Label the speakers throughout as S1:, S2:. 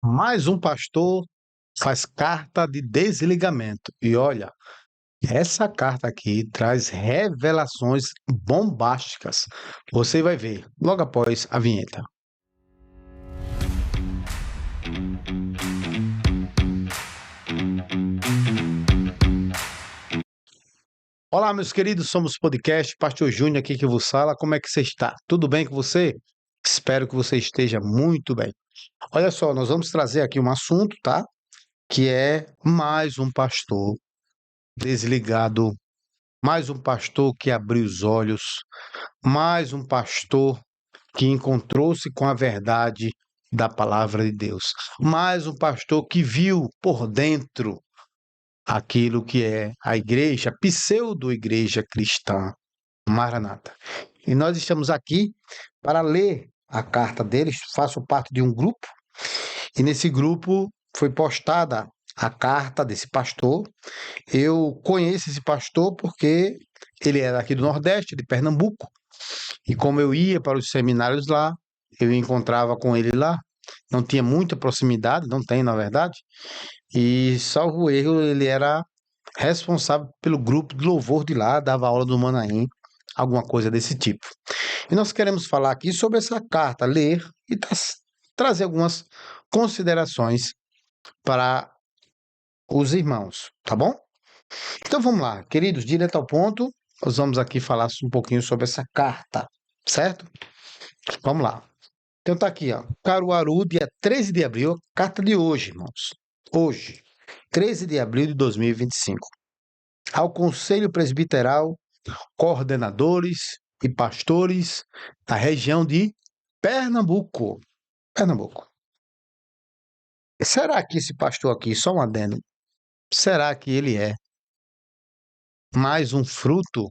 S1: Mais um pastor faz carta de desligamento. E olha, essa carta aqui traz revelações bombásticas. Você vai ver logo após a vinheta. Olá, meus queridos, somos podcast Pastor Júnior aqui que vos fala. Como é que você está? Tudo bem com você? Espero que você esteja muito bem. Olha só, nós vamos trazer aqui um assunto, tá? Que é mais um pastor desligado, mais um pastor que abriu os olhos, mais um pastor que encontrou-se com a verdade da palavra de Deus, mais um pastor que viu por dentro aquilo que é a igreja, pseudo-igreja cristã, Maranata. E nós estamos aqui para ler a carta deles, faço parte de um grupo, e nesse grupo foi postada a carta desse pastor. Eu conheço esse pastor porque ele é daqui do Nordeste, de Pernambuco, e como eu ia para os seminários lá, eu encontrava com ele lá. Não tinha muita proximidade, não tem, na verdade. E, salvo erro, ele era responsável pelo grupo de louvor de lá, dava aula do Manaim, alguma coisa desse tipo. E nós queremos falar aqui sobre essa carta, ler e trazer algumas considerações para os irmãos, tá bom? Então vamos lá, queridos, direto ao ponto, nós vamos aqui falar um pouquinho sobre essa carta, certo? Vamos lá. Então tá aqui, ó, Caruaru, dia 13 de abril, carta de hoje, irmãos. Hoje, 13 de abril de 2025. Ao Conselho Presbiteral, coordenadores e pastores da região de Pernambuco. Pernambuco. Será que esse pastor aqui, só um adendo, será que ele é mais um fruto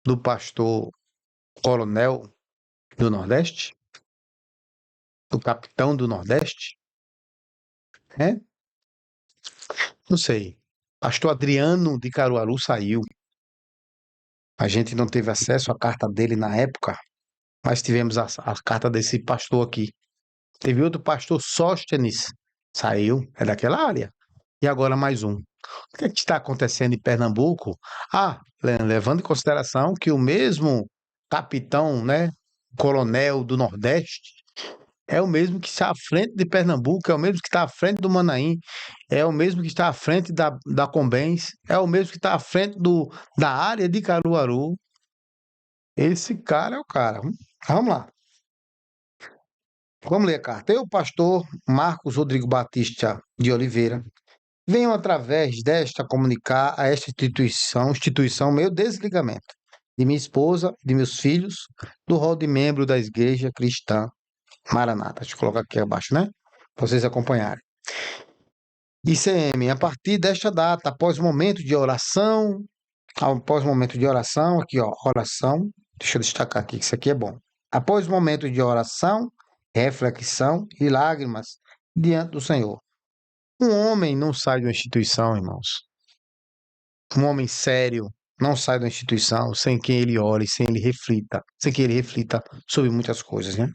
S1: do pastor coronel do Nordeste? Do capitão do Nordeste? É? Não sei. Pastor Adriano de Caruaru saiu. A gente não teve acesso à carta dele na época, mas tivemos a carta desse pastor aqui. Teve outro pastor, Sóstenes, saiu, é daquela área. E agora mais um. O que é que está acontecendo em Pernambuco? Ah, levando em consideração que o mesmo capitão, né, coronel do Nordeste, é o mesmo que está à frente de Pernambuco, é o mesmo que está à frente do Manaim, é o mesmo que está à frente da Combens, é o mesmo que está à frente da área de Caruaru. Esse cara é o cara. Vamos lá. Vamos ler a carta. Eu, pastor Marcos Rodrigo Batista de Oliveira, venho através desta comunicar a esta instituição meu desligamento de minha esposa, de meus filhos, do rol de membro da Igreja Cristã Maranata. Deixa eu colocar aqui abaixo, né? Para vocês acompanharem. ICM, a partir desta data, após o momento de oração, aqui ó, oração, deixa eu destacar aqui que isso aqui é bom. Após o momento de oração, reflexão e lágrimas diante do Senhor. Um homem não sai de uma instituição, irmãos. Um homem sério não sai da instituição sem que ele ore, sem que ele reflita sobre muitas coisas, né?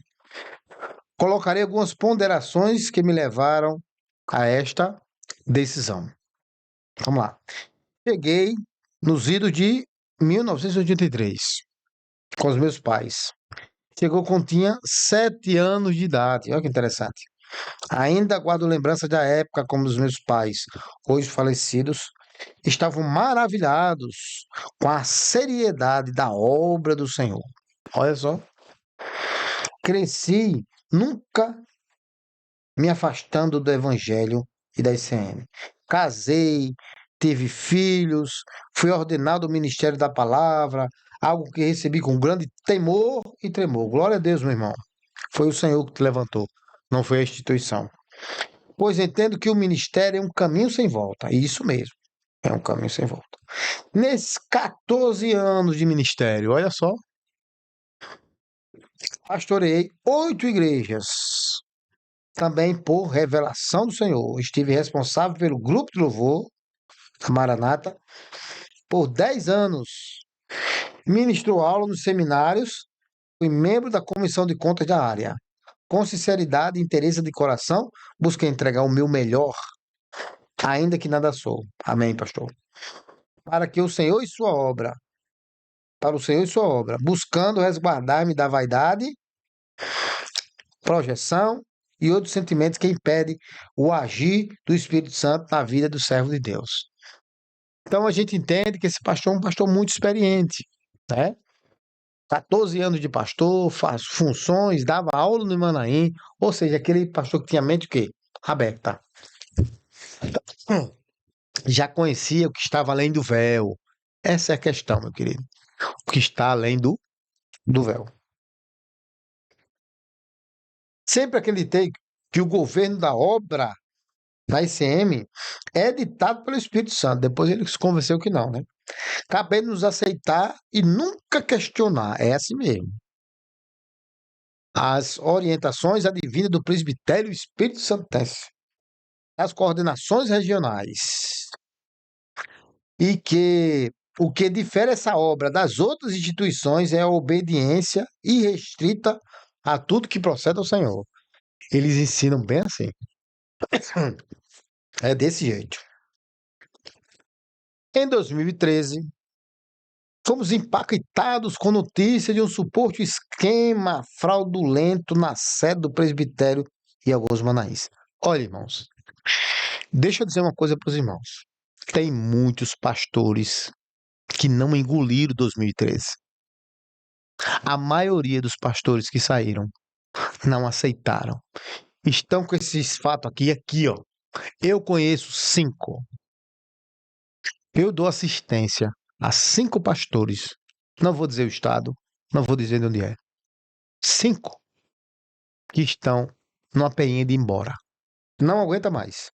S1: Colocarei algumas ponderações que me levaram a esta decisão. Vamos lá. Cheguei nos idos de 1983 com os meus pais. Chegou quando tinha 7 anos de idade. Olha que interessante. Ainda guardo lembrança da época como os meus pais, hoje falecidos, estavam maravilhados com a seriedade da obra do Senhor. Olha só. Cresci nunca me afastando do Evangelho e da ICM. Casei, tive filhos, fui ordenado ao ministério da palavra, algo que recebi com grande temor e tremor. Glória a Deus, meu irmão. Foi o Senhor que te levantou, não foi a instituição. Pois entendo que o ministério é um caminho sem volta. Isso mesmo, é um caminho sem volta. Nesses 14 anos de ministério, olha só, pastorei 8 igrejas. Também por revelação do Senhor. Estive responsável pelo grupo de louvor, Maranata, por 10 anos. Ministrou aula nos seminários, fui membro da comissão de contas da área. com sinceridade e interesse de coração, busquei entregar o meu melhor, ainda que nada sou. Amém, pastor. Para que o Senhor e sua obra, para o Senhor e sua obra, buscando resguardar-me da vaidade, projeção e outros sentimentos que impedem o agir do Espírito Santo na vida do servo de Deus. Então a gente entende que esse pastor é um pastor muito experiente, né? 14 anos de pastor, faz funções, dava aula no Imanaim, ou seja, aquele pastor que tinha a mente o quê? Aberta. Já conhecia o que estava além do véu. Essa é a questão, meu querido. O que está além do véu. Sempre acreditei que o governo da obra da ICM é ditado pelo Espírito Santo. Depois ele se convenceu que não, né? Cabe nos aceitar e nunca questionar. É assim mesmo. As orientações advindas do presbitério Espírito Santense, as coordenações regionais, e que o que difere essa obra das outras instituições é a obediência irrestrita a tudo que procede ao Senhor. Eles ensinam bem assim. É desse jeito. Em 2013, fomos impactados com notícia de um suposto esquema fraudulento na sede do presbitério e alguns manaís. Olha, irmãos, deixa eu dizer uma coisa para os irmãos. Tem muitos pastores que não engoliram 2013. A maioria dos pastores que saíram não aceitaram. Estão com esses fatos aqui, ó. Eu conheço 5. Eu dou assistência a 5 pastores. Não vou dizer o estado, não vou dizer de onde é. 5 que estão numa peinha de ir embora. Não aguenta mais.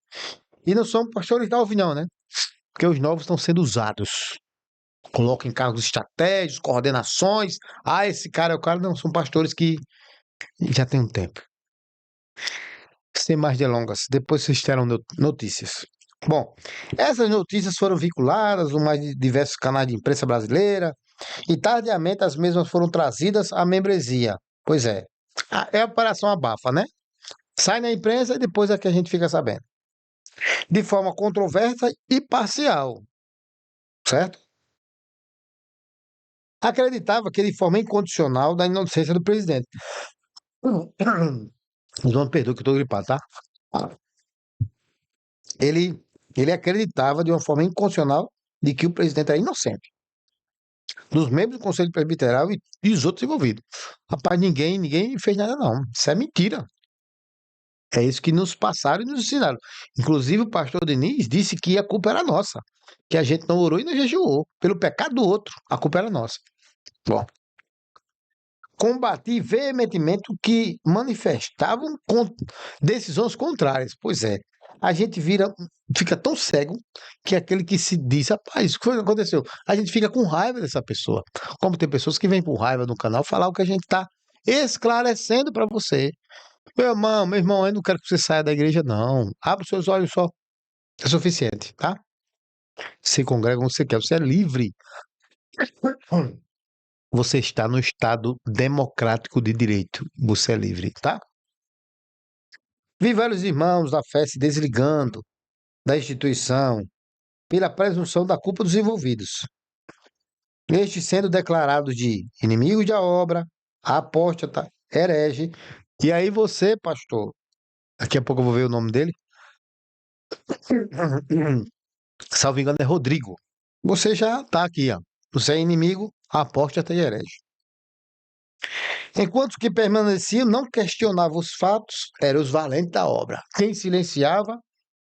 S1: E não são pastores novos, não, né? Porque os novos estão sendo usados. Colocam em cargos estratégicos, coordenações. Ah, esse cara é o cara. Não, são pastores que já tem um tempo. Sem mais delongas, depois vocês terão notícias. Bom, essas notícias foram vinculadas nos mais diversos canais de imprensa brasileira e tardiamente as mesmas foram trazidas à membresia. Pois é, é a operação abafa, né? Sai na imprensa e depois é que a gente fica sabendo. De forma controversa e parcial, certo? Acreditava que de forma incondicional da inocência do presidente. João, me perdoa que eu estou gripado, tá? Ele, ele acreditava de uma forma incondicional de que o presidente era inocente. Dos membros do Conselho Presbiteral e os outros envolvidos. Rapaz, ninguém fez nada, não. Isso é mentira. É isso que nos passaram e nos ensinaram. Inclusive, o pastor Denis disse que a culpa era nossa. Que a gente não orou e não jejuou. Pelo pecado do outro, a culpa era nossa. Bom, combati veementemente o que manifestavam decisões contrárias. Pois é, a gente fica tão cego que aquele que se diz, rapaz, o que foi que aconteceu? A gente fica com raiva dessa pessoa. Como tem pessoas que vêm com raiva no canal falar o que a gente está esclarecendo para você. Meu irmão, eu não quero que você saia da igreja, não. Abra os seus olhos só. É suficiente, tá? Se congrega onde você quer, você é livre. Você está no Estado democrático de direito. Você é livre, tá? Vi vários irmãos da fé se desligando da instituição pela presunção da culpa dos envolvidos. Estes sendo declarados de inimigos da obra, apóstata, herege. E aí você, pastor, daqui a pouco eu vou ver o nome dele. Salvo engano é Rodrigo. Você já está aqui, ó. Você é inimigo, apóstata e herege. Enquanto que permaneciam, não questionavam os fatos, eram os valentes da obra. Quem silenciava,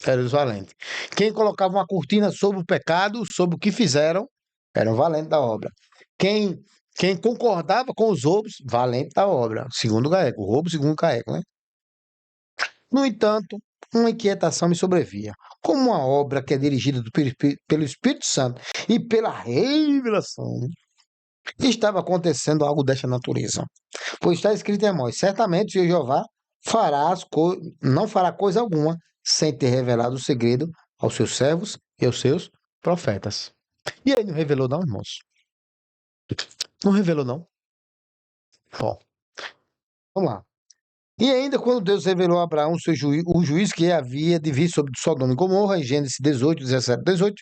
S1: eram os valentes. Quem colocava uma cortina sobre o pecado, sobre o que fizeram, eram valentes da obra. Quem, quem concordava com os roubos, valente da obra. Segundo o Gaeco, o roubo segundo o Gaeco, né? No entanto, uma inquietação me sobrevia. Como uma obra que é dirigida pelo Espírito Santo e pela revelação, estava acontecendo algo desta natureza. Pois está escrito em Amós: certamente o Senhor Jeová não fará coisa alguma sem ter revelado o segredo aos seus servos e aos seus profetas. E aí não revelou não, irmãos? Não revelou não? Bom, vamos lá. E ainda quando Deus revelou a Abraão o juízo que havia de vir sobre Sodoma e Gomorra, em Gênesis 18, 17, 18,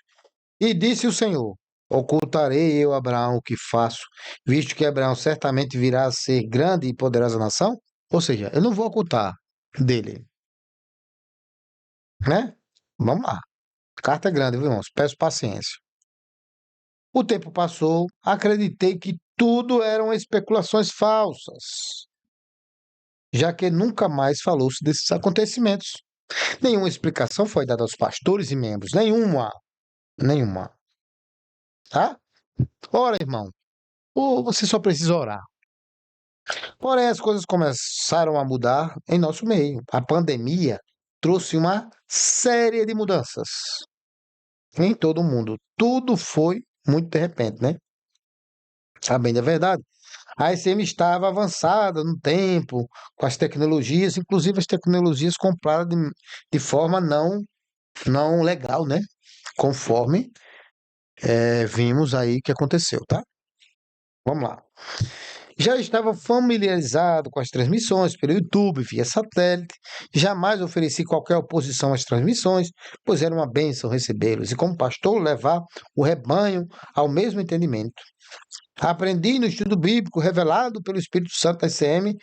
S1: e disse o Senhor: Ocultarei eu a Abraão o que faço, visto que Abraão certamente virá a ser grande e poderosa nação? Ou seja, eu não vou ocultar dele, né? Vamos lá. Carta é grande, viu, irmãos? Peço paciência. O tempo passou, acreditei que tudo eram especulações falsas, já que nunca mais falou-se desses acontecimentos. Nenhuma explicação foi dada aos pastores e membros, nenhuma, tá? Ora, irmão, ou você só precisa orar. Porém, as coisas começaram a mudar em nosso meio. A pandemia trouxe uma série de mudanças em todo o mundo. Tudo foi muito de repente, né? A bem da verdade. A SM estava avançada no tempo, com as tecnologias, inclusive as tecnologias compradas de forma não legal, né? Conforme vimos aí que aconteceu, tá? Vamos lá. Já estava familiarizado com as transmissões pelo YouTube, via satélite. Jamais ofereci qualquer oposição às transmissões, pois era uma bênção recebê-los e, como pastor, levar o rebanho ao mesmo entendimento. Aprendi no estudo bíblico revelado pelo Espírito Santo da ICM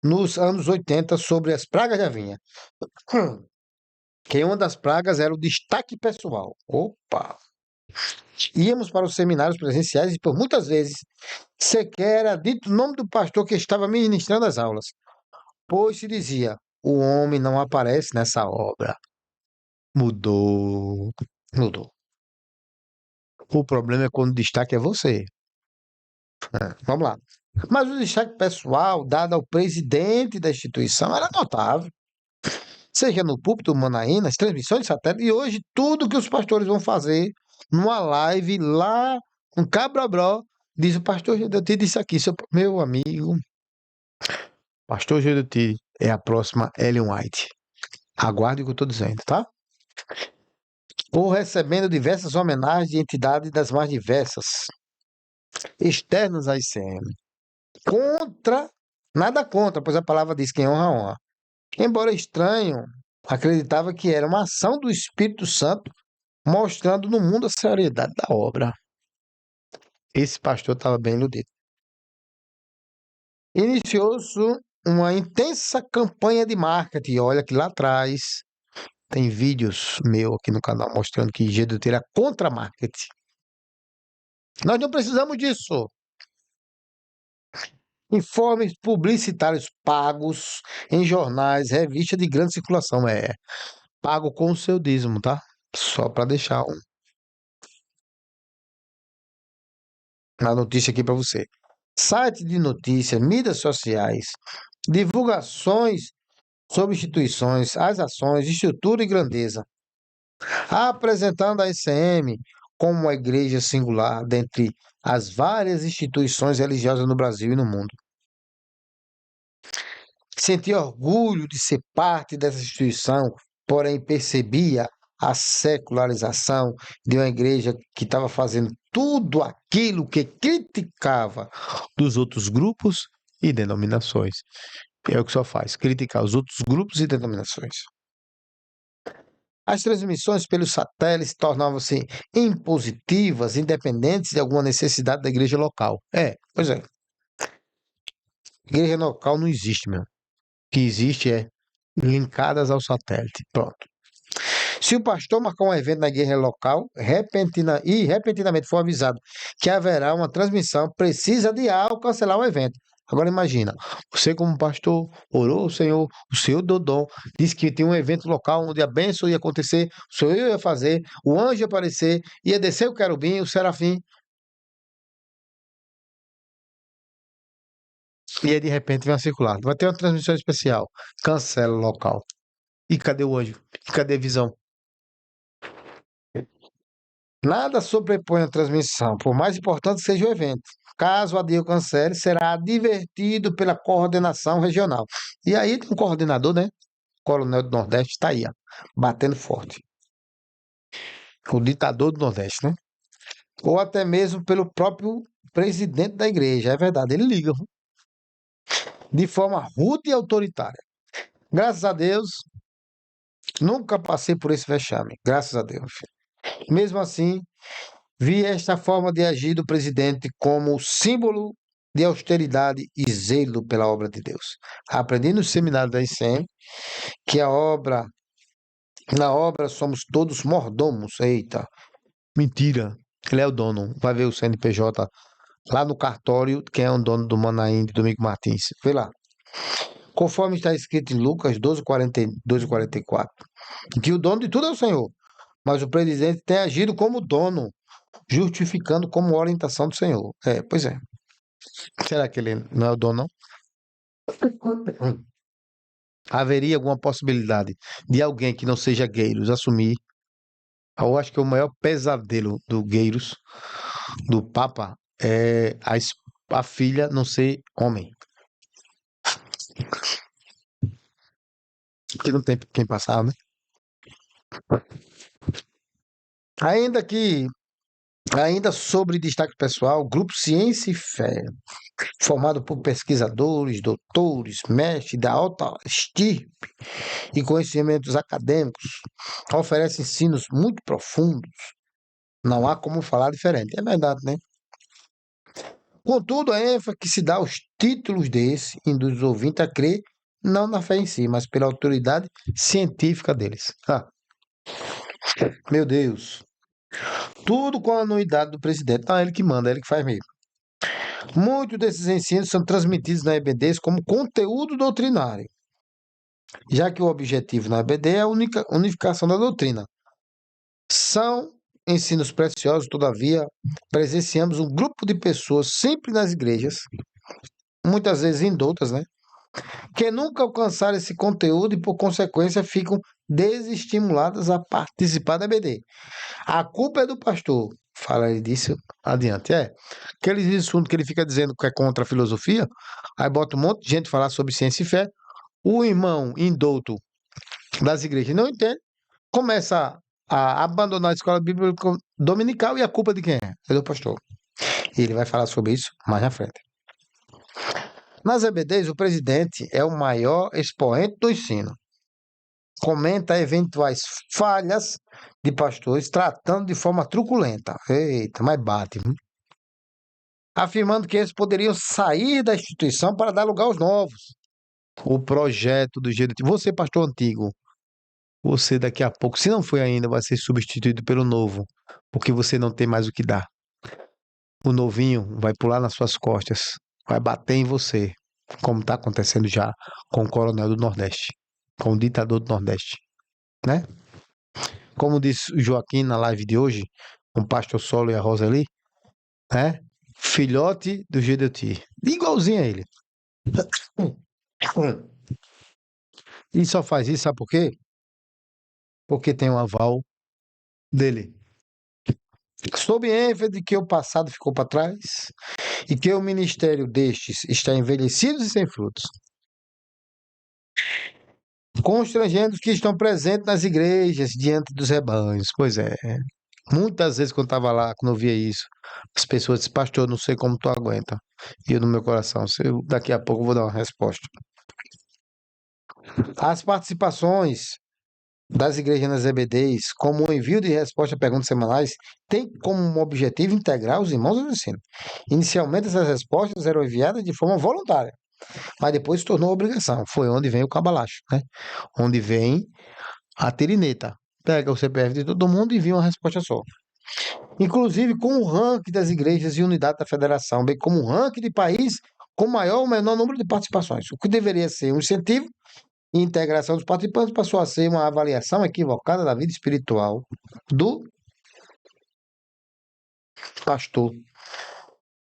S1: nos anos 80 sobre as pragas da vinha. Que uma das pragas era o destaque pessoal. Opa! Íamos para os seminários presenciais e por muitas vezes sequer era dito o nome do pastor que estava ministrando as aulas, pois se dizia: o homem não aparece nessa obra. Mudou. Mudou. O problema é quando o destaque é você. Vamos lá. Mas o destaque pessoal dado ao presidente da instituição era notável. Seja no púlpito Manaí, nas transmissões de satélite, e hoje tudo que os pastores vão fazer numa live lá, um cabra-bró, diz o pastor Gedeoti disse aqui, meu amigo, pastor Gedeoti é a próxima Ellen White. Aguarde o que eu estou dizendo, tá? Ou recebendo diversas homenagens de entidades das mais diversas, externas à ICM. Contra, nada contra, pois a palavra diz quem honra, honra. Embora estranho, acreditava que era uma ação do Espírito Santo mostrando no mundo a seriedade da obra. Esse pastor estava bem iludido. Iniciou-se uma intensa campanha de marketing. Olha que lá atrás tem vídeos meu aqui no canal mostrando que Gedeoti era contra marketing. Nós não precisamos disso. Informes publicitários pagos em jornais, revistas de grande circulação. Pago com o seu dízimo, tá? Só para deixar uma notícia aqui para você. Site de notícias, mídias sociais, divulgações sobre instituições, as ações, estrutura e grandeza, apresentando a ICM como uma igreja singular dentre as várias instituições religiosas no Brasil e no mundo. Sentia orgulho de ser parte dessa instituição, porém percebia a secularização de uma igreja que estava fazendo tudo aquilo que criticava dos outros grupos e denominações. É o que só faz, criticar os outros grupos e denominações. As transmissões pelos satélites tornavam-se impositivas, independentes de alguma necessidade da igreja local. Pois é. Igreja local não existe, meu. O que existe é linkadas ao satélite. Pronto. Se o pastor marcar um evento na igreja local, repentinamente for avisado que haverá uma transmissão, precisa adiar ou cancelar o evento. Agora imagina, você como pastor orou ao Senhor, o Senhor deu dom, disse que tinha um evento local onde a bênção ia acontecer, o Senhor ia fazer, o anjo ia aparecer, ia descer o querubim, o serafim, e aí de repente vem a circular. Vai ter uma transmissão especial, cancela o local. E cadê o anjo? E cadê a visão? Nada sobrepõe a transmissão, por mais importante seja o evento. Caso adie ou cancele, será advertido pela coordenação regional. E aí tem um coordenador, né? Coronel do Nordeste está aí, ó, batendo forte. O ditador do Nordeste, né? Ou até mesmo pelo próprio presidente da igreja. É verdade, ele liga, viu? De forma rude e autoritária. Graças a Deus, nunca passei por esse vexame. Graças a Deus. Mesmo assim, vi esta forma de agir do presidente como símbolo de austeridade e zelo pela obra de Deus. Aprendi no seminário da ICM que na obra somos todos mordomos. Eita, mentira. Ele é o dono. Vai ver o CNPJ lá no cartório, quem é o dono do Manaim de Domingo Martins. Vê lá. Conforme está escrito em Lucas 12, 42 e 44, que o dono de tudo é o Senhor, mas o presidente tem agido como dono, justificando como orientação do Senhor. É, pois é. Será que ele não é o dono, não? Haveria alguma possibilidade de alguém que não seja Gueiros assumir? Eu acho que o maior pesadelo do Gueiros, do Papa, é a filha não ser homem. Que não tem quem passar, né? Ainda que, ainda sobre destaque pessoal, Grupo Ciência e Fé, formado por pesquisadores, doutores, mestres da alta estirpe e conhecimentos acadêmicos, oferece ensinos muito profundos. Não há como falar diferente. É verdade, né? Contudo, a ênfase que se dá aos títulos desse induz os ouvintes a crer não na fé em si, mas pela autoridade científica deles. Ah, meu Deus. Tudo com a anuidade do presidente. Não, é ele que manda, é ele que faz mesmo. Muitos desses ensinos são transmitidos na EBDs como conteúdo doutrinário, já que o objetivo na EBD é a unificação da doutrina. São ensinos preciosos, todavia, presenciamos um grupo de pessoas sempre nas igrejas, muitas vezes indoutas, né? Que nunca alcançaram esse conteúdo e, por consequência, ficam desestimuladas a participar da EBD. A culpa é do pastor. Fala ele disso adiante. É. Aquele assunto que ele fica dizendo que é contra a filosofia, aí bota um monte de gente falar sobre ciência e fé. O irmão indouto das igrejas não entende, começa a abandonar a escola bíblica dominical e a culpa de quem é? É do pastor. E ele vai falar sobre isso mais na frente. Nas EBDs, o presidente é o maior expoente do ensino. Comenta eventuais falhas de pastores tratando de forma truculenta. Eita, mas bate. Afirmando que eles poderiam sair da instituição para dar lugar aos novos. O projeto do jeito. Você, pastor antigo, você daqui a pouco, se não foi ainda, vai ser substituído pelo novo, porque você não tem mais o que dar. O novinho vai pular nas suas costas, vai bater em você, como está acontecendo já com o coronel do Nordeste, com o ditador do Nordeste, né? Como disse o Joaquim na live de hoje, com o pastor Solo e a Roseli, né? Filhote do GDT, igualzinho a ele. E só faz isso, sabe por quê? Porque tem um aval dele. Sob ênfase de que o passado ficou para trás e que o ministério destes está envelhecido e sem frutos. Constrangendo os que estão presentes nas igrejas, diante dos rebanhos. Pois é. Muitas vezes quando estava lá, quando eu via isso, as pessoas diziam, pastor, não sei como tu aguenta. E eu no meu coração, daqui a pouco eu vou dar uma resposta. As participações das igrejas nas EBDs, como o envio de respostas a perguntas semanais, tem como objetivo integrar os irmãos no ensino. Inicialmente, essas respostas eram enviadas de forma voluntária, mas depois se tornou obrigação. Foi onde vem o cabalacho, né? Onde vem a tirineta. Pega o CPF de todo mundo e envia uma resposta só. Inclusive com o ranking das igrejas e unidade da federação, bem como o ranking de país com maior ou menor número de participações. O que deveria ser um incentivo e integração dos participantes passou a ser uma avaliação equivocada da vida espiritual do pastor.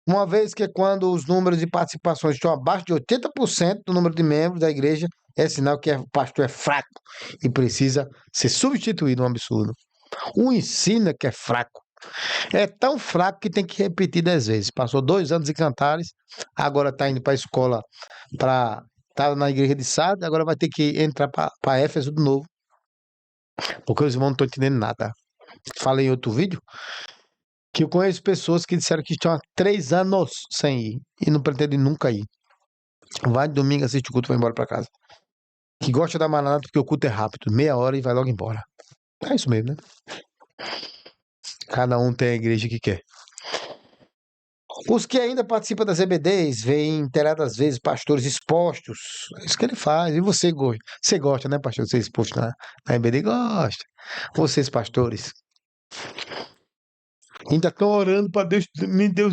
S1: Uma vez que quando os números de participações estão abaixo de 80% do número de membros da igreja, é sinal que o pastor é fraco e precisa ser substituído, um absurdo. O ensino é que é fraco. É tão fraco que tem que repetir 10 vezes. Passou 2 anos em Cantares, agora está indo para a escola, para estar na igreja de Sade, agora vai ter que entrar para Éfeso de novo, porque os irmãos não estão entendendo nada. Falei em outro vídeo que eu conheço pessoas que disseram que estão há 3 anos sem ir e não pretendem nunca ir. Vai de domingo, assiste o culto e vai embora para casa. que gosta da maranata porque o culto é rápido, meia hora e vai logo embora. É isso mesmo, né? Cada um tem a igreja que quer. Os que ainda participam das EBDs veem interadas vezes pastores expostos. É isso que ele faz. E você gosta? Você gosta, né, pastor, de ser exposto na EBD? Gosta. Vocês, pastores, ainda estão orando para Deus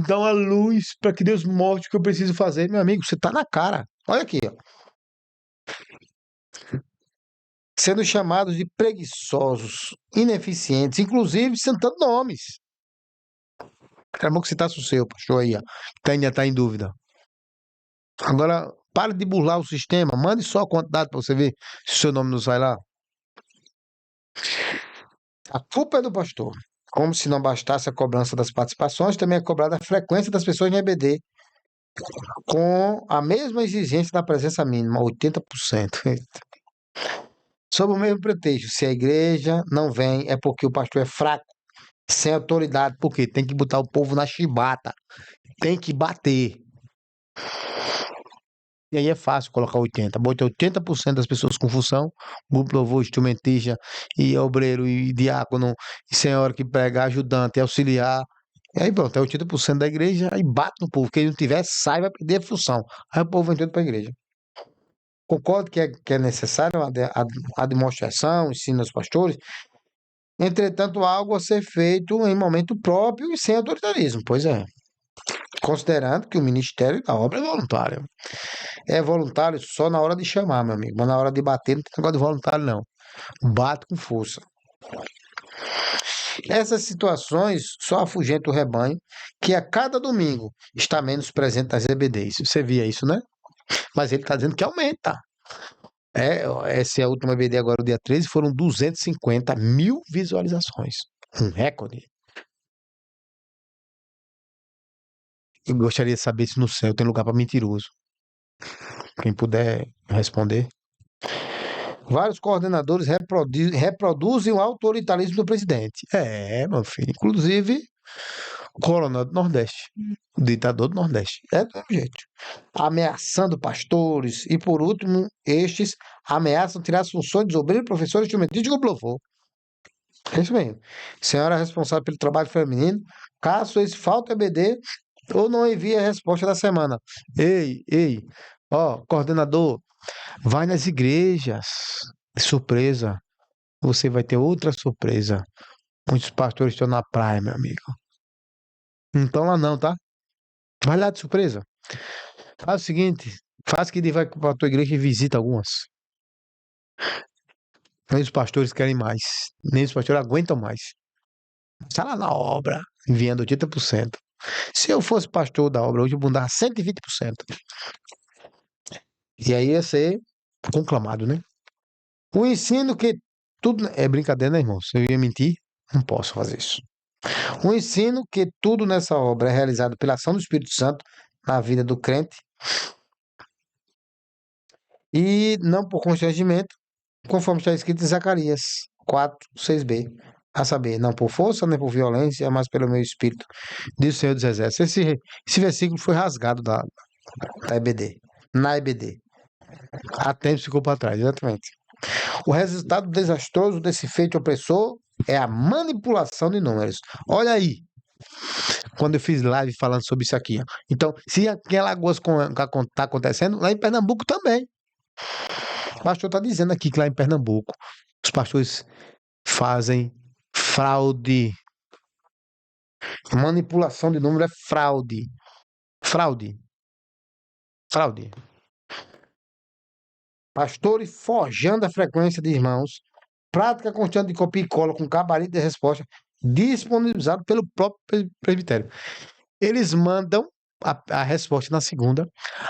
S1: dar uma luz, para que Deus mostre o que eu preciso fazer. Meu amigo, você está na cara. Olha aqui, ó. Sendo chamados de preguiçosos, ineficientes, inclusive citando nomes. Era bom que citasse o seu, pastor aí, ó, que ainda está em dúvida. Agora, pare de burlar o sistema, mande só a quantidade para você ver se o seu nome não sai lá. A culpa é do pastor. Como se não bastasse a cobrança das participações, também é cobrada a frequência das pessoas no EBD, com a mesma exigência da presença mínima, 80%. Sob o mesmo pretexto, se a igreja não vem, é porque o pastor é fraco, sem autoridade, porque tem que botar o povo na chibata, tem que bater. E aí é fácil colocar 80. Bota 80% das pessoas com função, grupo de louvor, instrumentista, e obreiro, e diácono, e senhora que prega, ajudante, auxiliar. E aí pronto, é 80% da igreja, aí bate no povo. Quem não tiver, sai, vai perder a função. Aí o povo vem todo para a igreja. Concordo que é necessário a demonstração, ensino aos pastores, entretanto, algo a ser feito em momento próprio e sem autoritarismo. Pois é. Considerando que o ministério da obra é voluntário. É voluntário só na hora de chamar, meu amigo. Mas na hora de bater, não tem negócio de voluntário, não. Bate com força. Essas situações só afugentam o rebanho, que a cada domingo está menos presente nas EBDs. Você via isso, né? Mas ele está dizendo que aumenta. Essa é a última EBD agora, o dia 13, foram 250 mil visualizações. Um recorde. Eu gostaria de saber se no céu tem lugar para mentiroso. Quem puder responder. Vários coordenadores reproduzem o autoritarismo do presidente. Meu filho. Inclusive, o coronel do Nordeste. O ditador do Nordeste. É do mesmo jeito. Ameaçando pastores. E, por último, estes ameaçam tirar as funções dos obreiros, professores, instrumentistas de grupo louvor. É isso mesmo. Senhora responsável pelo trabalho feminino, caso esse falta EBD ou não envie a resposta da semana. Ei, ó, coordenador, vai nas igrejas. Surpresa. Você vai ter outra surpresa. Muitos pastores estão na praia, meu amigo. Não estão lá não, tá? Vai lá de surpresa. Faz o seguinte, faz que ele vai para a tua igreja e visita algumas. Nem os pastores querem mais. Nem os pastores aguentam mais. Está lá na obra, enviando 80%. Se eu fosse pastor da obra hoje, eu mudava 120%. E aí ia ser conclamado, né? O ensino que tudo. É brincadeira, né, irmão? Se eu ia mentir, não posso fazer isso. O ensino que tudo nessa obra é realizado pela ação do Espírito Santo na vida do crente e não por constrangimento, conforme está escrito em Zacarias 4, 6b. A saber, não por força nem por violência, mas pelo meu espírito, diz o Senhor dos Exércitos. Esse versículo foi rasgado da EBD, na EBD. Há tempos ficou para trás, exatamente. O resultado desastroso desse feito opressor é a manipulação de números. Olha aí, quando eu fiz live falando sobre isso aqui. Ó. Então, se aqui em Alagoas está acontecendo, lá em Pernambuco também. O pastor está dizendo aqui que lá em Pernambuco os pastores fazem fraude. Manipulação de número é fraude. Fraude. Fraude. Pastores forjando a frequência de irmãos. Prática constante de copia e cola com gabarito de resposta disponibilizado pelo próprio presbitério. Eles mandam a resposta na segunda,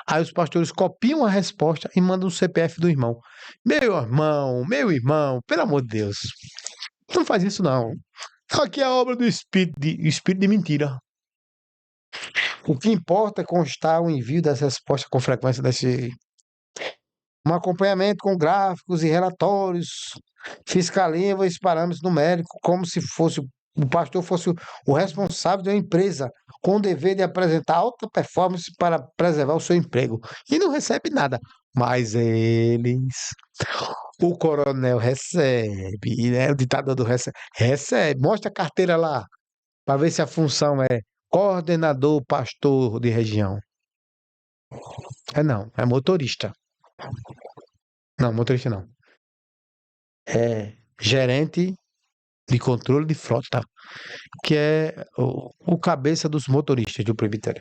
S1: aí os pastores copiam a resposta e mandam o CPF do irmão. Meu irmão, pelo amor de Deus, não faz isso não. Aqui é a obra do espírito de mentira. O que importa é constar o envio das respostas com frequência um acompanhamento com gráficos e relatórios, fiscaliza os parâmetros numéricos, como se fosse o pastor fosse o responsável de uma empresa com o dever de apresentar alta performance para preservar o seu emprego. E não recebe nada. Mas eles, o coronel recebe, né? O ditador do recebe, recebe, mostra a carteira lá, para ver se a função é coordenador pastor de região. É não, é motorista. Não, motorista não. É gerente de controle de frota, que é o cabeça dos motoristas do presbitério.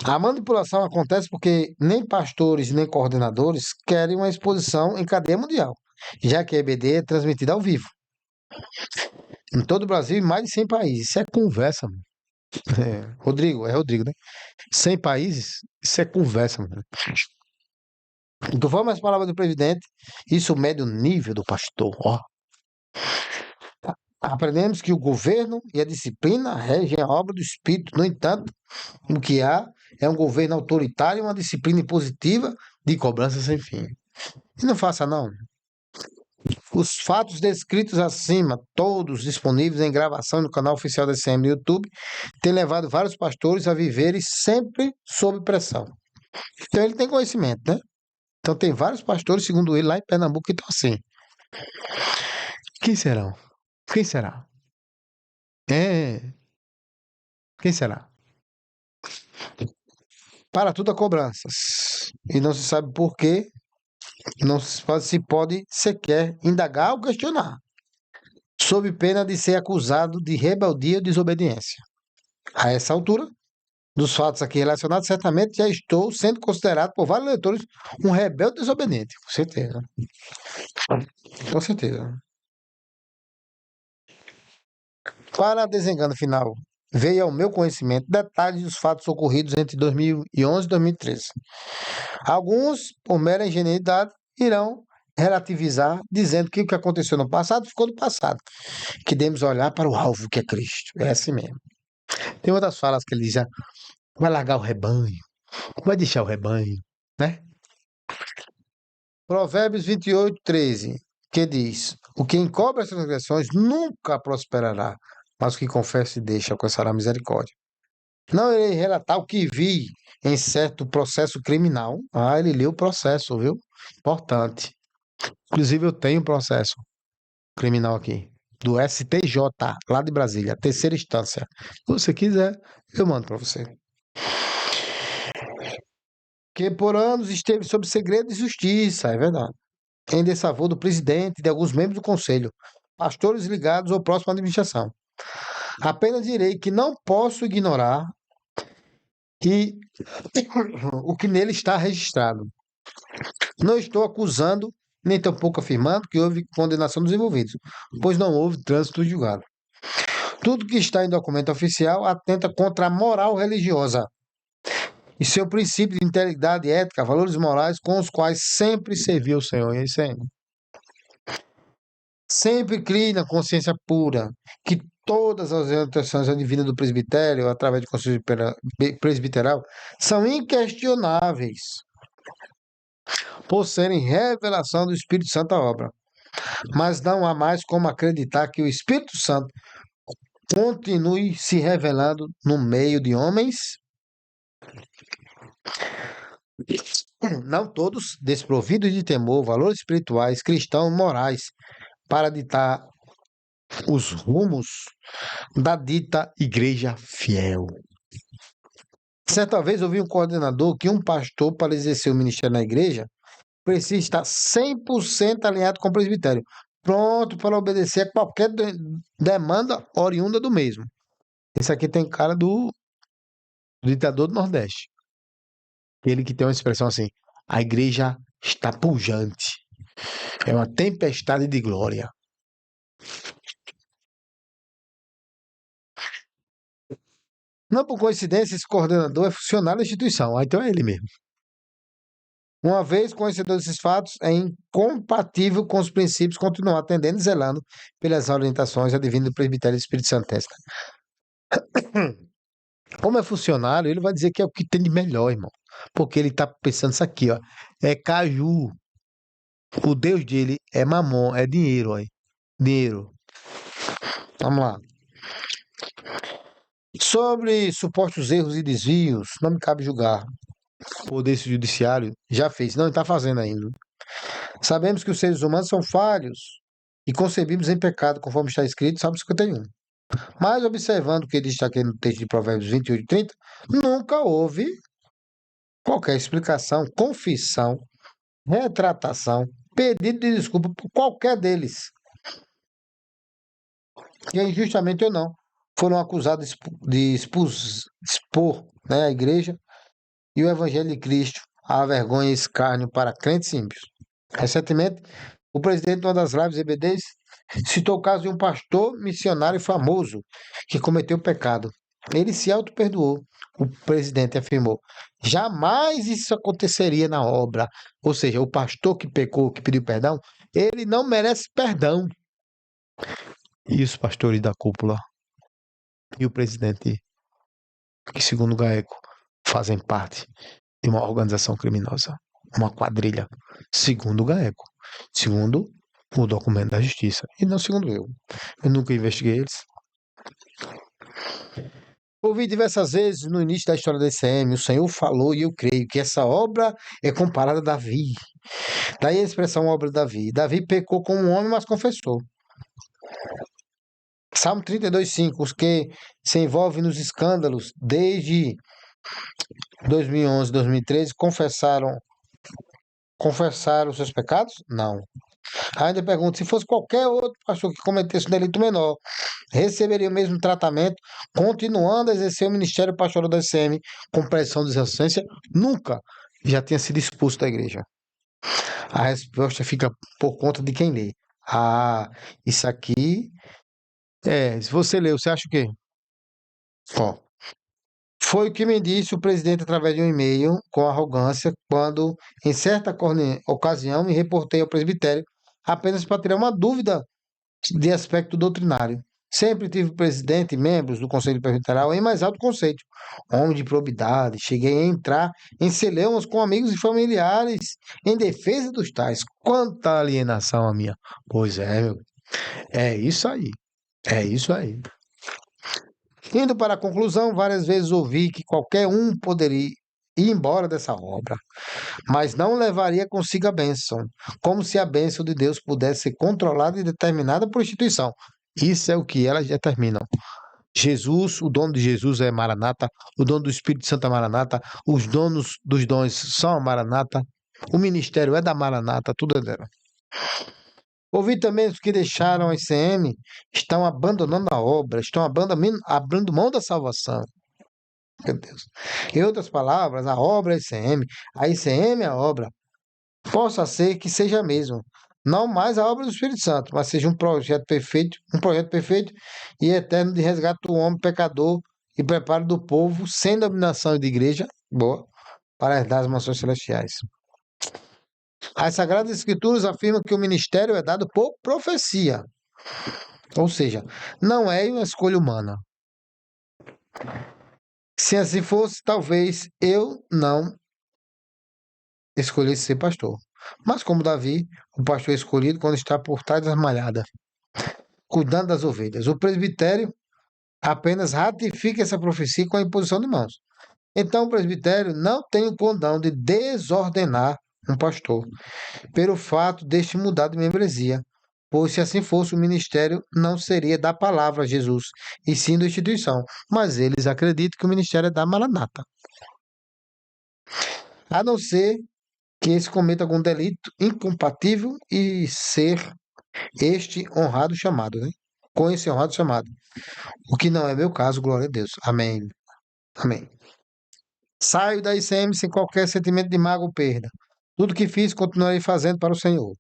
S1: A manipulação acontece porque nem pastores nem coordenadores querem uma exposição em cadeia mundial, já que a EBD é transmitida ao vivo, em todo o Brasil e mais de 100 países. Isso é conversa, mano. Rodrigo, é Rodrigo, né? 100 países, isso é conversa, mano. Conforme as palavras do presidente, isso mede o nível do pastor. Ó, aprendemos que o governo e a disciplina regem a obra do Espírito. No entanto, o que há é um governo autoritário e uma disciplina impositiva de cobrança sem fim. E não faça, não. Os fatos descritos acima, todos disponíveis em gravação no canal oficial da SM no YouTube, têm levado vários pastores a viverem sempre sob pressão. Então ele tem conhecimento, né? Então tem vários pastores, segundo ele, lá em Pernambuco, que estão assim. Quem serão? Quem será? É, quem será? Para tudo há cobranças. E não se sabe por quê, não se pode sequer indagar ou questionar, sob pena de ser acusado de rebeldia ou desobediência. A essa altura, dos fatos aqui relacionados, certamente já estou sendo considerado por vários leitores um rebelde desobediente. Com certeza. Com certeza. Para desengano final, veio ao meu conhecimento detalhes dos fatos ocorridos entre 2011 e 2013. Alguns, por mera ingenuidade, irão relativizar, dizendo que o que aconteceu no passado ficou no passado. Que devemos olhar para o alvo que é Cristo. É assim mesmo. Tem outras falas que ele diz, vai largar o rebanho, vai deixar o rebanho, né? Provérbios 28:13, que diz, o que encobre as transgressões nunca prosperará, mas o que confessa e deixa alcançará misericórdia. Não irei relatar o que vi em certo processo criminal. Ah, ele leu o processo, viu? Importante. Inclusive, eu tenho um processo criminal aqui, do STJ, lá de Brasília, terceira instância. Se você quiser, eu mando para você. Que por anos esteve sob segredo de justiça, é verdade. Em desfavor do presidente e de alguns membros do conselho, pastores ligados ou próximo à administração. Apenas direi que não posso ignorar que o que nele está registrado. Não estou acusando, nem tampouco afirmando que houve condenação dos envolvidos, pois não houve trânsito julgado. Tudo que está em documento oficial atenta contra a moral religiosa e seu princípio de integridade ética, valores morais com os quais sempre serviu o Senhor. E é isso aí. Sempre crie na consciência pura que todas as orientações advindas do presbitério, através de conselho presbiteral, são inquestionáveis por serem revelação do Espírito Santo à obra. Mas não há mais como acreditar que o Espírito Santo continue se revelando no meio de homens, não todos desprovidos de temor, valores espirituais, cristãos, morais, para ditar os rumos da dita igreja fiel. Certa vez ouvi um coordenador que um pastor, para exercer o ministério na igreja, precisa estar 100% alinhado com o presbitério, pronto para obedecer a qualquer demanda oriunda do mesmo. Esse aqui tem cara do ditador do Nordeste. Ele que tem uma expressão assim: a igreja está pujante, é uma tempestade de glória. Não por coincidência, esse coordenador é funcionário da instituição, então é ele mesmo. Uma vez conhecedor desses fatos, é incompatível com os princípios continuar atendendo e zelando pelas orientações advindas do presbitério do Espírito Santo. Como é funcionário, ele vai dizer que é o que tem de melhor, irmão. Porque ele está pensando isso aqui, ó. É caju. O Deus dele é mamon, é dinheiro, ó. Dinheiro. Vamos lá. Sobre supostos erros e desvios, não me cabe julgar. O Poder Judiciário já fez, não está fazendo ainda. Sabemos que os seres humanos são falhos e concebímos em pecado, conforme está escrito, Salmo 51. Mas observando o que diz aqui no texto de Provérbios 28 e 30, nunca houve qualquer explicação, confissão, retratação, pedido de desculpa por qualquer deles, que injustamente ou não, foram acusados de expor, né, a igreja e o evangelho de Cristo à vergonha e escárnio para crentes ímpios. Recentemente, o presidente de uma das lives EBDs citou o caso de um pastor missionário famoso que cometeu pecado. Ele se auto-perdoou. O presidente afirmou: jamais isso aconteceria na obra. Ou seja, o pastor que pecou, que pediu perdão, ele não merece perdão. E os pastores da cúpula e o presidente, que segundo o GAECO, fazem parte de uma organização criminosa, uma quadrilha, segundo o GAECO, segundo o documento da justiça, e não segundo eu. Eu nunca investiguei eles. Ouvi diversas vezes no início da história da ICM, o Senhor falou e eu creio que essa obra é comparada a Davi. Daí a expressão obra de Davi. Davi pecou como um homem, mas confessou. Salmo 32:5, os que se envolvem nos escândalos desde 2011, 2013, confessaram seus pecados? Não. Ainda pergunto, se fosse qualquer outro pastor que cometesse um delito menor, receberia o mesmo tratamento, continuando a exercer o ministério pastoral da ICM com pressão de inocência? Nunca já tinha sido expulso da igreja. A resposta fica por conta de quem lê. Ah, isso aqui se você leu, você acha o quê? Ó, foi o que me disse o presidente através de um e-mail com arrogância quando, em certa ocasião, me reportei ao presbitério apenas para tirar uma dúvida de aspecto doutrinário. Sempre tive presidente e membros do Conselho Presbiterial em mais alto conceito. Homem de probidade, cheguei a entrar em celeumas com amigos e familiares em defesa dos tais. Quanta alienação a minha. Pois é, meu. É isso aí. É isso aí. Indo para a conclusão, várias vezes ouvi que qualquer um poderia ir embora dessa obra, mas não levaria consigo a bênção, como se a bênção de Deus pudesse ser controlada e determinada por instituição. Isso é o que elas determinam. Jesus, o dono de Jesus é Maranata, o dono do Espírito Santo é Maranata, os donos dos dons são a Maranata, o ministério é da Maranata, tudo é dela. Ouvi também os que deixaram a ICM estão abandonando a obra, estão abrindo mão da salvação. Meu Deus. Em outras palavras, a obra é a ICM é a obra. Possa ser que seja mesmo. Não mais a obra do Espírito Santo, mas seja um projeto perfeito e eterno de resgate do homem pecador e preparo do povo sem dominação de igreja, boa, para herdar as mansões celestiais. As Sagradas Escrituras afirmam que o ministério é dado por profecia. Ou seja, não é uma escolha humana. Se assim fosse, talvez eu não escolhesse ser pastor. Mas como Davi, o pastor é escolhido quando está por trás das malhadas, cuidando das ovelhas. O presbitério apenas ratifica essa profecia com a imposição de mãos. Então o presbitério não tem o condão de desordenar um pastor, pelo fato deste mudar de membresia, pois se assim fosse, o ministério não seria da palavra Jesus, e sim da instituição. Mas eles acreditam que o ministério é da Maranata. A não ser que esse cometa algum delito incompatível e ser este honrado chamado, né? Com esse honrado chamado. O que não é meu caso, glória a Deus. Amém. Amém. Saio da ICM sem qualquer sentimento de mágoa ou perda. Tudo que fiz, continuarei fazendo para o Senhor.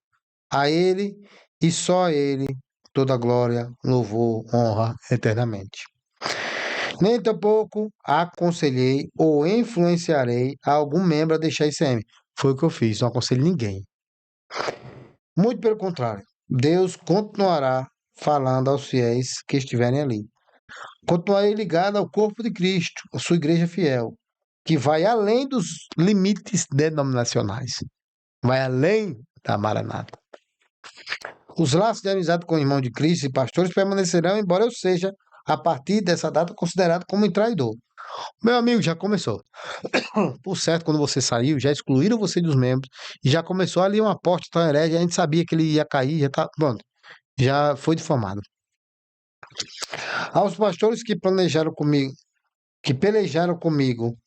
S1: A Ele e só a Ele toda glória, louvor, honra eternamente. Nem tampouco aconselhei ou influenciarei algum membro a deixar a ICM. Foi o que eu fiz, não aconselho ninguém. Muito pelo contrário, Deus continuará falando aos fiéis que estiverem ali. Continuarei ligado ao corpo de Cristo, a sua igreja fiel, que vai além dos limites denominacionais, vai além da Maranata. Os laços de amizade com o irmão de Cristo e pastores permanecerão, embora eu seja, a partir dessa data, considerado como um traidor. Meu amigo, já começou. Por certo, quando você saiu, já excluíram você dos membros e já começou ali uma porta tão herege, a gente sabia que ele ia cair, já tá, pronto, já foi difamado. Aos pastores que planejaram comigo, que pelejaram comigo,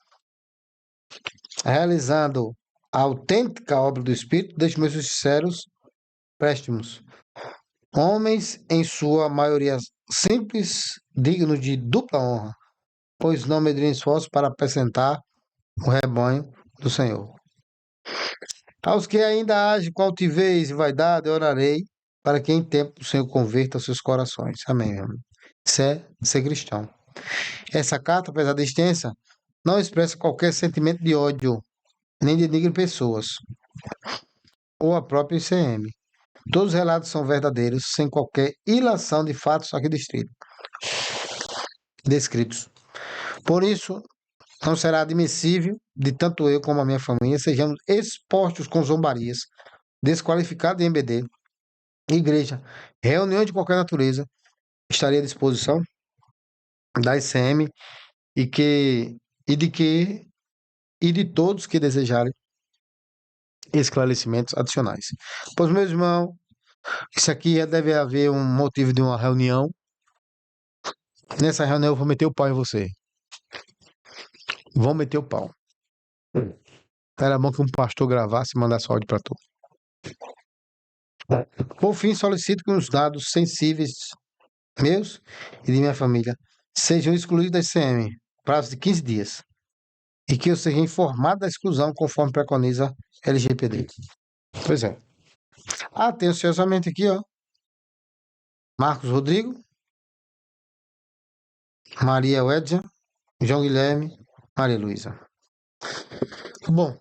S1: realizando a autêntica obra do Espírito, deixo meus sinceros préstimos. Homens, em sua maioria simples, dignos de dupla honra, pois não medem esforço para apresentar o rebanho do Senhor. Aos que ainda agem com altivez e vaidade, eu orarei para que em tempo o Senhor converta os seus corações. Amém, meu amigo. Isso é ser cristão. Essa carta, apesar de extensa, não expressa qualquer sentimento de ódio, nem denigra pessoas, ou a própria ICM. Todos os relatos são verdadeiros, sem qualquer ilação de fatos aqui descritos. Por isso, não será admissível de tanto eu como a minha família sejamos expostos com zombarias, desqualificados em MBD, igreja, reunião de qualquer natureza, estaria à disposição da ICM e que e de que e de todos que desejarem esclarecimentos adicionais. Pois, meu irmão, isso aqui deve haver um motivo de uma reunião. Nessa reunião eu vou meter o pau em você. Vão meter o pau. Era bom que um pastor gravasse e mandasse áudio para tu. Por fim, solicito que os dados sensíveis meus e de minha família sejam excluídos da ICM, prazo de 15 dias, e que eu seja informado da exclusão conforme preconiza LGPD. Pois é. Atenciosamente aqui, ó. Marcos Rodrigo, Maria Wedja, João Guilherme, Maria Luísa. Bom,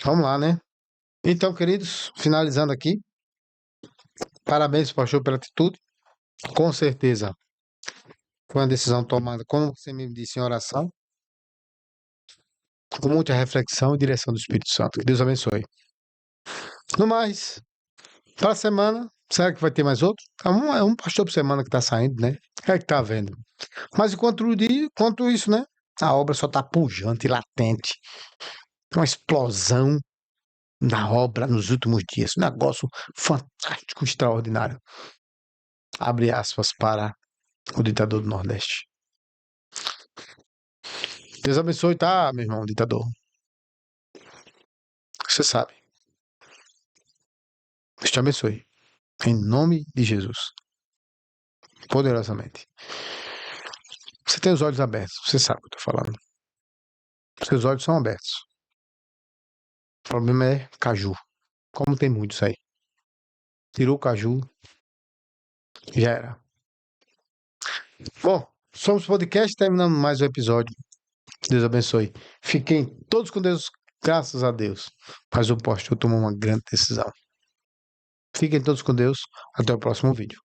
S1: vamos lá, né? Então, queridos, finalizando aqui, parabéns, pastor, pela atitude. Com certeza, foi uma decisão tomada, como você me disse, em oração, com muita reflexão e direção do Espírito Santo. Que Deus abençoe. No mais, para a semana, será que vai ter mais outro? É um pastor por semana que está saindo, né? É que está vendo. Mas enquanto isso, né? A obra só está pujante e latente. Uma explosão da obra nos últimos dias. Um negócio fantástico, extraordinário. Abre aspas para o ditador do Nordeste. Deus abençoe, tá, meu irmão, ditador? Você sabe. Deus te abençoe. Em nome de Jesus. Poderosamente. Você tem os olhos abertos. Você sabe o que eu tô falando. Seus olhos são abertos. O problema é caju. Como tem muitos aí. Tirou o caju, já era. Bom, somos podcast, terminando mais um episódio. Deus abençoe. Fiquem todos com Deus, graças a Deus. Mas o pastor tomou uma grande decisão. Fiquem todos com Deus. Até o próximo vídeo.